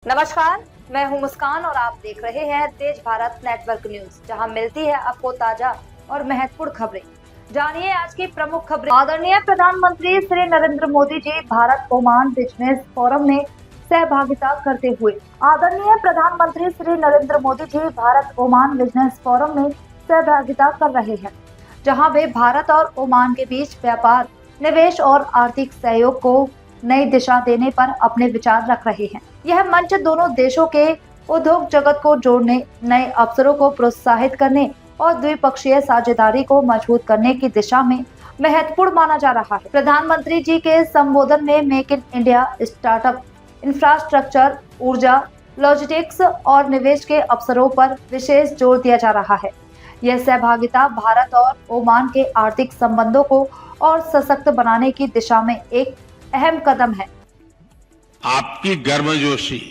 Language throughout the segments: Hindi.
नमस्कार, मैं हूं मुस्कान और आप देख रहे हैं तेज भारत नेटवर्क न्यूज, जहां मिलती है आपको ताजा और महत्वपूर्ण खबरें। जानिए आज की प्रमुख खबरें। आदरणीय प्रधानमंत्री Shri Narendra Modi ji Bharat Oman business forum में सहभागिता करते हुए। आदरणीय प्रधानमंत्री Shri Narendra Modi ji Bharat Oman business forum में सहभागिता कर रहे हैं, जहां वे भारत और ओमान के बीच व्यापार, निवेश और आर्थिक सहयोग को नई दिशा देने पर अपने विचार रख रहे हैं। यह मंच दोनों देशों के उद्योग जगत को जोड़ने, नए अवसरों को प्रोत्साहित करने और द्विपक्षीय साझेदारी को मजबूत करने की दिशा में महत्वपूर्ण माना जा रहा है। प्रधानमंत्री जी के संबोधन में make in India, startup, infrastructure, ऊर्जा, लॉजिस्टिक्स और निवेश के अवसरों पर विशेष जोर दिया जा रहा है। यह सहभागिता भारत और ओमान के आर्थिक संबंधों को और सशक्त बनाने की दिशा में एक अहम कदम है। आपकी गर्मजोशी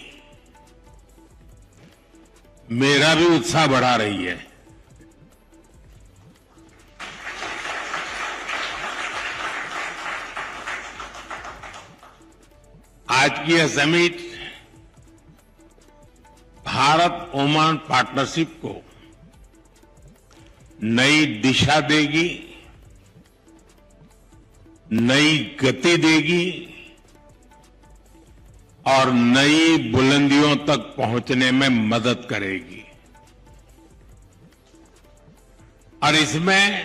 मेरा भी उत्साह बढ़ा रही है। आज की यह समिट भारत ओमान पार्टनरशिप को नई दिशा देगी, नई गति देगी और नई बुलंदियों तक पहुंचने में मदद करेगी। और इसमें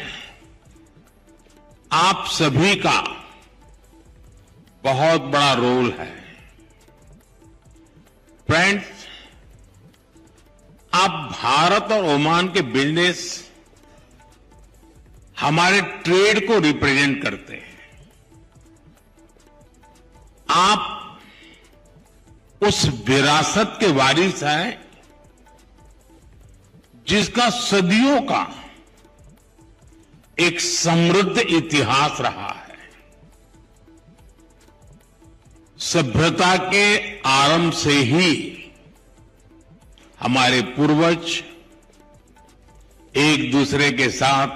आप सभी का बहुत बड़ा रोल है। फ्रेंड्स, आप भारत और ओमान के बिजनेस हमारे ट्रेड को रिप्रेजेंट करते हैं। आप उस विरासत के वारिस हैं जिसका सदियों का एक समृद्ध इतिहास रहा है। सभ्यता के आरंभ से ही हमारे पूर्वज एक दूसरे के साथ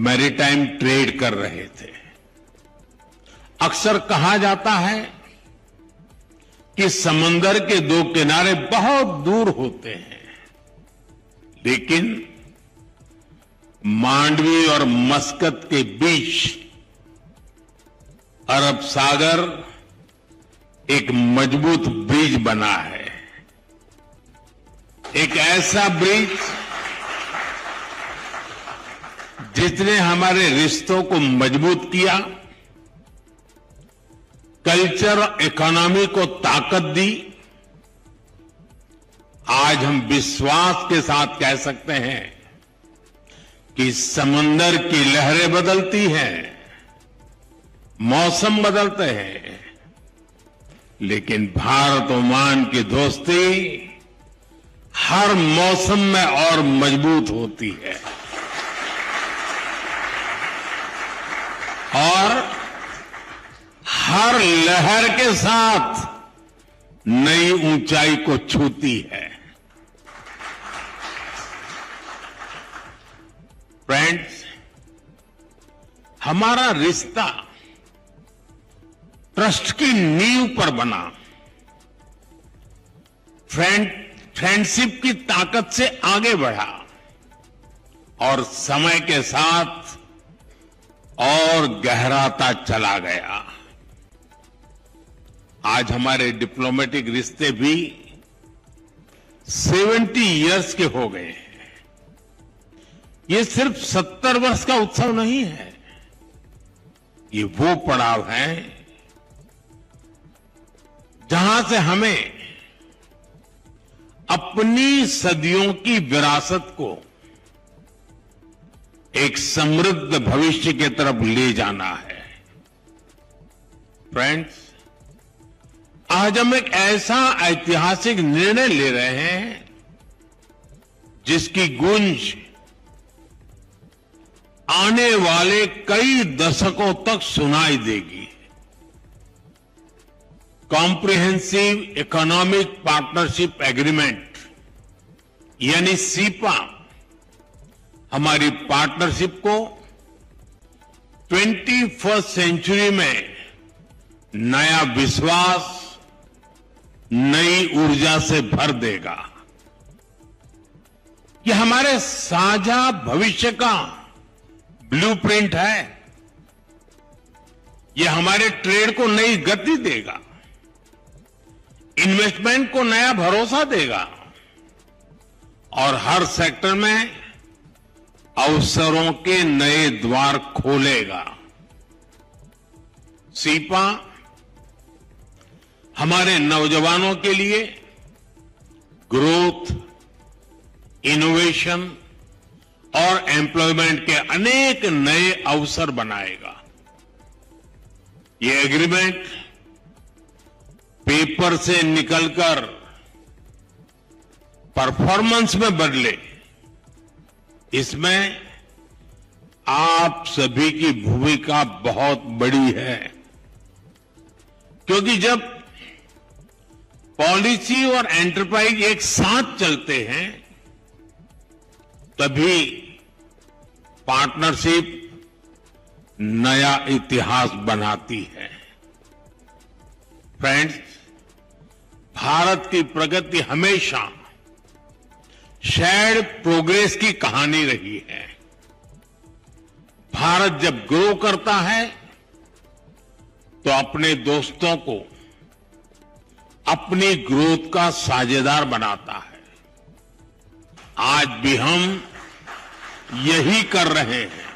मैरीटाइम ट्रेड कर रहे थे। अक्सर कहा जाता है कि समंदर के दो किनारे बहुत दूर होते हैं, लेकिन मांडवी और मस्कत के बीच अरब सागर एक मजबूत ब्रिज बना है। एक ऐसा ब्रिज जिसने हमारे रिश्तों को मजबूत किया, कल्चर और इकोनॉमी को ताकत दी। आज हम विश्वास के साथ कह सकते हैं कि समंदर की लहरें बदलती हैं, मौसम बदलते हैं, लेकिन भारत ओमान की दोस्ती हर मौसम में और मजबूत होती है और हर लहर के साथ नई ऊंचाई को छूती है। फ्रेंड्स, हमारा रिश्ता ट्रस्ट की नींव पर बना। फ्रेंडशिप की ताकत से आगे बढ़ा और समय के साथ और गहराता चला गया। आज हमारे डिप्लोमेटिक रिश्ते भी 70 इयर्स के हो गए हैं। ये सिर्फ 70 वर्ष का उत्सव नहीं है, ये वो पड़ाव है जहां से हमें अपनी सदियों की विरासत को एक समृद्ध भविष्य की तरफ ले जाना है। फ्रेंड्स, आज हम एक ऐसा ऐतिहासिक निर्णय ले रहे हैं जिसकी गूंज आने वाले कई दशकों तक सुनाई देगी। कॉम्प्रिहेंसिव इकोनॉमिक पार्टनरशिप एग्रीमेंट यानी सीपा हमारी पार्टनरशिप को 21st सेंचुरी में नया विश्वास, नई ऊर्जा से भर देगा। ये हमारे साझा भविष्य का ब्लूप्रिंट है। ये हमारे ट्रेड को नई गति देगा, इन्वेस्टमेंट को नया भरोसा देगा और हर सेक्टर में अवसरों के नए द्वार खोलेगा। सीपा हमारे नौजवानों के लिए ग्रोथ, इनोवेशन और एम्प्लॉयमेंट के अनेक नए अवसर बनाएगा। ये एग्रीमेंट पेपर से निकलकर परफॉर्मेंस में बदले, इसमें आप सभी की भूमिका बहुत बड़ी है, क्योंकि जब पॉलिसी और एंटरप्राइज एक साथ चलते हैं तभी पार्टनरशिप नया इतिहास बनाती है। फ्रेंड्स, भारत की प्रगति हमेशा शेयर्ड प्रोग्रेस की कहानी रही है। भारत जब ग्रो करता है तो अपने दोस्तों को अपनी ग्रोथ का साझेदार बनाता है। आज भी हम यही कर रहे हैं।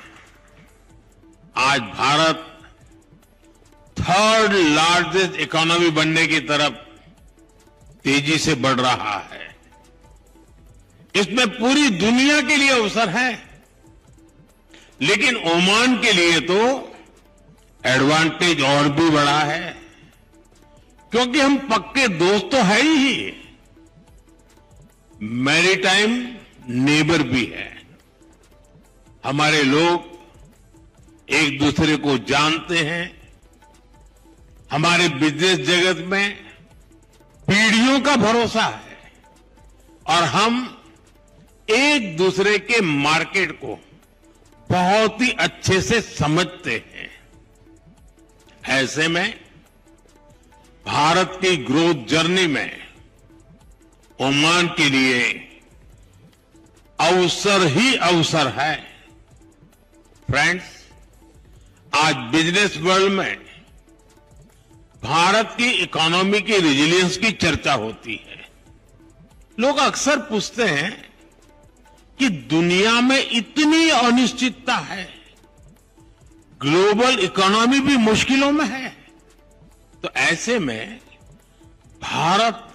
आज भारत थर्ड लार्जेस्ट इकोनॉमी बनने की तरफ तेजी से बढ़ रहा है। इसमें पूरी दुनिया के लिए अवसर है, लेकिन ओमान के लिए तो एडवांटेज और भी बड़ा है, क्योंकि हम पक्के दोस्त तो है ही, मैरीटाइम नेबर भी है। हमारे लोग एक दूसरे को जानते हैं। हमारे बिजनेस जगत में पीढ़ियों का भरोसा है और हम एक दूसरे के मार्केट को बहुत ही अच्छे से समझते हैं। ऐसे में भारत की ग्रोथ जर्नी में ओमान के लिए अवसर ही अवसर है। फ्रेंड्स, आज बिजनेस वर्ल्ड में भारत की इकोनॉमी की रेजिलियंस की चर्चा होती है। लोग अक्सर पूछते हैं कि दुनिया में इतनी अनिश्चितता है, ग्लोबल इकोनॉमी भी मुश्किलों में है, तो ऐसे में भारत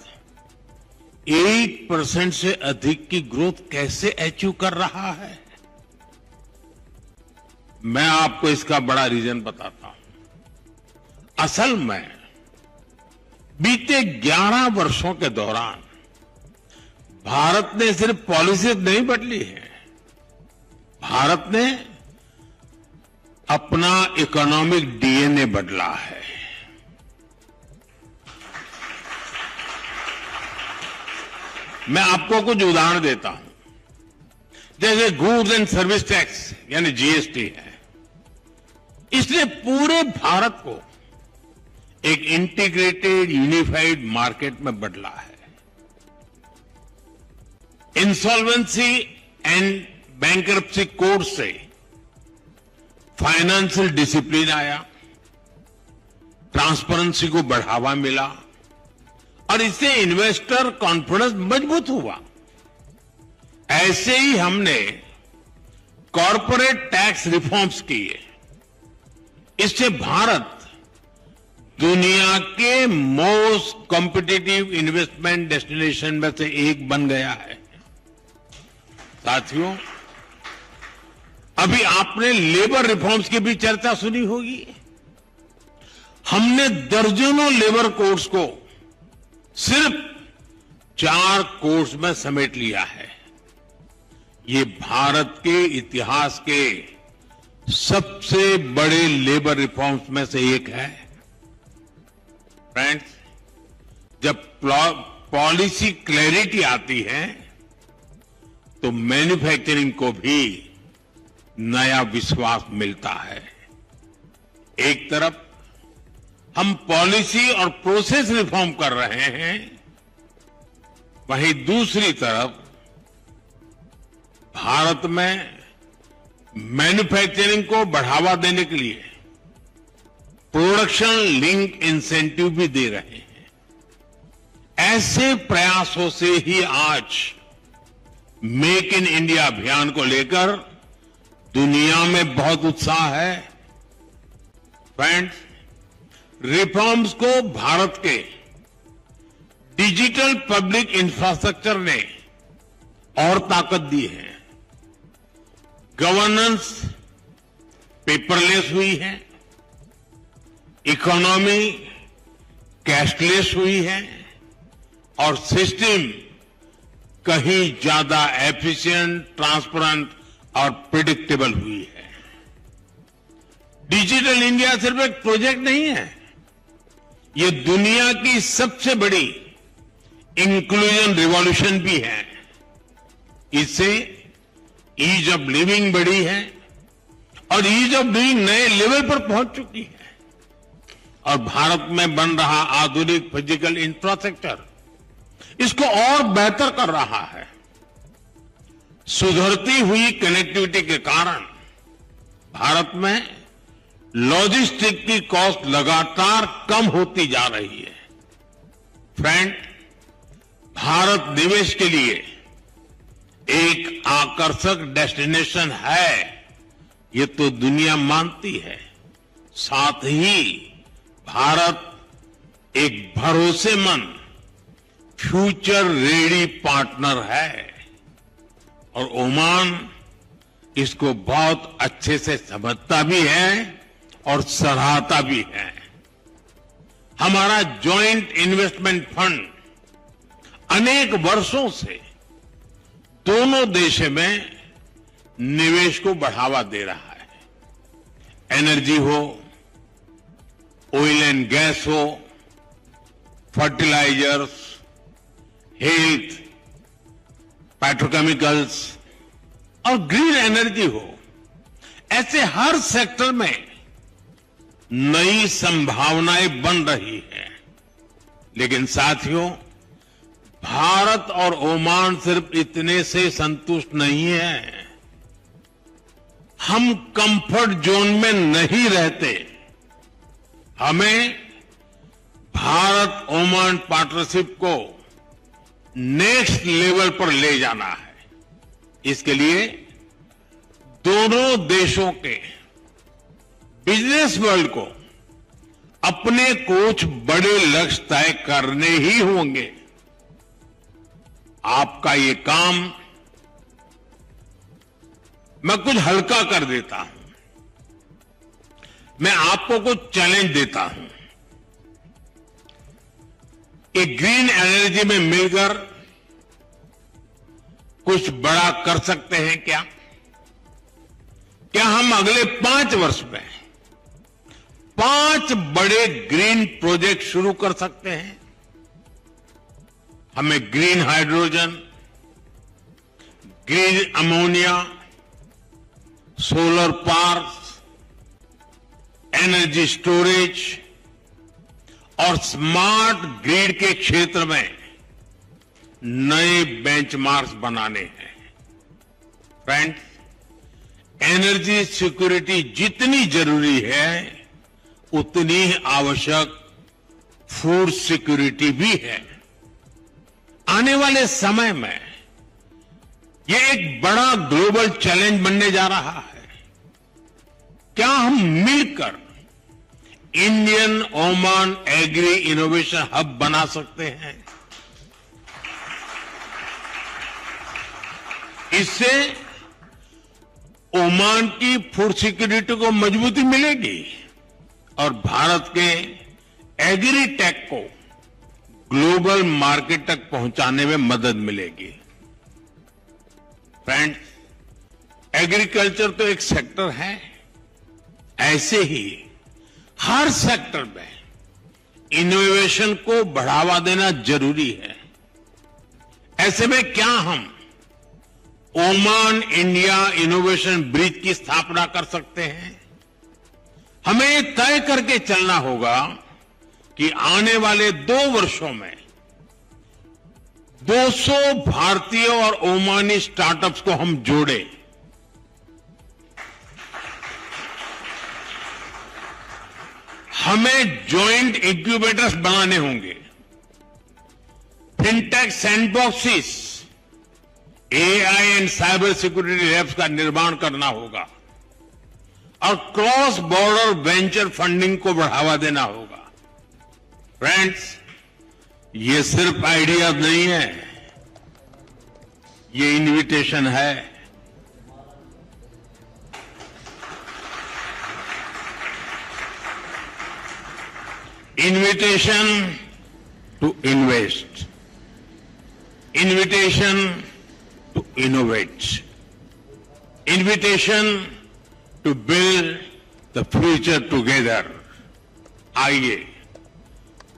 8% से अधिक की ग्रोथ कैसे अचीव कर रहा है? मैं आपको इसका बड़ा रीजन बताता हूं। असल में बीते 11 वर्षों के दौरान भारत ने सिर्फ पॉलिसी नहीं बदली है, भारत ने अपना इकोनॉमिक डीएनए बदला है। मैं आपको कुछ उदाहरण देता हूं। जैसे गुड्स एंड सर्विस टैक्स यानी जीएसटी है, इसने पूरे भारत को एक इंटीग्रेटेड यूनिफाइड मार्केट में बदला है। इंसॉल्वेंसी एंड बैंकरप्सी कोड से फाइनेंशियल डिसिप्लिन आया, ट्रांसपेरेंसी को बढ़ावा मिला और इससे इन्वेस्टर कॉन्फिडेंस मजबूत हुआ। ऐसे ही हमने कॉर्पोरेट टैक्स रिफॉर्म्स किए। इससे भारत दुनिया के मोस्ट कॉम्पिटिटिव इन्वेस्टमेंट डेस्टिनेशन में से एक बन गया है। साथियों, अभी आपने लेबर रिफॉर्म्स की भी चर्चा सुनी होगी। हमने दर्जनों लेबर कोड्स को सिर्फ 4 कोड्स में समेट लिया है। ये भारत के इतिहास के सबसे बड़े लेबर रिफॉर्म्स में से एक है। फ्रेंड्स, जब पॉलिसी क्लैरिटी आती है तो मैन्युफैक्चरिंग को भी नया विश्वास मिलता है। एक तरफ हम पॉलिसी और प्रोसेस रिफॉर्म कर रहे हैं, वहीं दूसरी तरफ भारत में मैन्युफैक्चरिंग को बढ़ावा देने के लिए प्रोडक्शन लिंक इंसेंटिव भी दे रहे हैं। ऐसे प्रयासों से ही आज मेक इन इंडिया अभियान को लेकर दुनिया में बहुत उत्साह है। फ्रेंड्स, रिफॉर्म्स को भारत के डिजिटल पब्लिक इंफ्रास्ट्रक्चर ने और ताकत दी है। गवर्नेंस पेपरलेस हुई है, इकोनॉमी कैशलेस हुई है और सिस्टम कहीं ज्यादा एफिशिएंट, ट्रांसपेरेंट और प्रिडिक्टेबल हुई है। डिजिटल इंडिया सिर्फ एक प्रोजेक्ट नहीं है, ये दुनिया की सबसे बड़ी इंक्लूजन रिवॉल्यूशन भी है। इससे ईज ऑफ लिविंग बढ़ी है और ईज ऑफ डूइंग नए लेवल पर पहुंच चुकी है और भारत में बन रहा आधुनिक फिजिकल इंफ्रास्ट्रक्चर इसको और बेहतर कर रहा है। सुधरती हुई कनेक्टिविटी के कारण भारत में लॉजिस्टिक की कॉस्ट लगातार कम होती जा रही है। फ्रेंड, भारत निवेश के लिए एक आकर्षक डेस्टिनेशन है, ये तो दुनिया मानती है। साथ ही भारत एक भरोसेमंद फ्यूचर रेडी पार्टनर है और ओमान इसको बहुत अच्छे से समझता भी है और सराहता भी है। हमारा जॉइंट इन्वेस्टमेंट फंड अनेक वर्षों से दोनों देशों में निवेश को बढ़ावा दे रहा है। एनर्जी हो, ऑयल एंड गैस हो, फर्टिलाइजर्स, हेल्थ, पेट्रोकेमिकल्स और ग्रीन एनर्जी हो, ऐसे हर सेक्टर में नई संभावनाएं बन रही है। लेकिन साथियों, भारत और ओमान सिर्फ इतने से संतुष्ट नहीं है। हम कंफर्ट जोन में नहीं रहते। हमें भारत ओमान पार्टनरशिप को नेक्स्ट लेवल पर ले जाना है। इसके लिए दोनों देशों के बिजनेस वर्ल्ड को अपने कुछ बड़े लक्ष्य तय करने ही होंगे। आपका ये काम मैं कुछ हल्का कर देता हूं। मैं आपको कुछ चैलेंज देता हूं कि ग्रीन एनर्जी में मिलकर कुछ बड़ा कर सकते हैं क्या? क्या हम अगले 5 वर्ष में 5 बड़े ग्रीन प्रोजेक्ट शुरू कर सकते हैं? हमें green hydrogen, green ammonia, solar parks, energy storage और स्मार्ट ग्रिड के क्षेत्र में नए बेंचमार्क्स बनाने हैं। फ्रेंड्स, एनर्जी सिक्योरिटी जितनी जरूरी है उतनी ही आवश्यक फूड सिक्योरिटी भी है। आने वाले समय में ये एक बड़ा ग्लोबल चैलेंज बनने जा रहा है। क्या हम मिलकर Indian Oman agri innovation hub बना सकते हैं? इससे ओमान की फूड सिक्योरिटी को मजबूती मिलेगी और भारत के एग्री टेक को ग्लोबल मार्केट तक पहुंचाने में मदद मिलेगी। फ्रेंड्स, एग्रीकल्चर तो एक सेक्टर है, ऐसे ही हर सेक्टर में इनोवेशन को बढ़ावा देना जरूरी है। ऐसे में क्या हम ओमान इंडिया इनोवेशन ब्रिज की स्थापना कर सकते हैं? हमें तय करके चलना होगा कि आने वाले 2 वर्षों में 200 भारतीय और ओमानी स्टार्टअप्स को हम जोड़े। हमें जॉइंट इंक्यूबेटर्स बनाने होंगे, fintech sandboxes, AI and cyber security labs का निर्माण करना होगा और क्रॉस बॉर्डर वेंचर फंडिंग को बढ़ावा देना होगा। फ्रेंड्स, ये सिर्फ आइडिया नहीं है, ये इन्विटेशन है। Invitation to invest, invitation to innovate, invitation to build the future together. आइए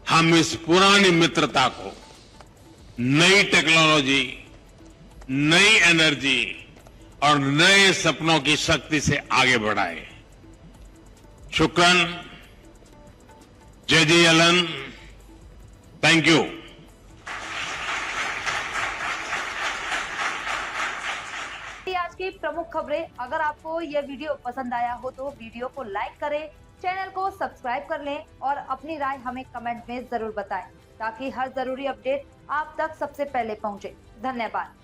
हम इस पुरानी मित्रता को नई टेक्नोलॉजी, नई एनर्जी और नए सपनों की शक्ति से आगे बढ़ाएं। शुक्रन, जय जय अलन, थैंक यू। आज की प्रमुख खबरें। अगर आपको यह वीडियो पसंद आया हो तो वीडियो को लाइक करें, चैनल को सब्सक्राइब कर लें और अपनी राय हमें कमेंट में जरूर बताएं ताकि हर जरूरी अपडेट आप तक सबसे पहले पहुंचे। धन्यवाद।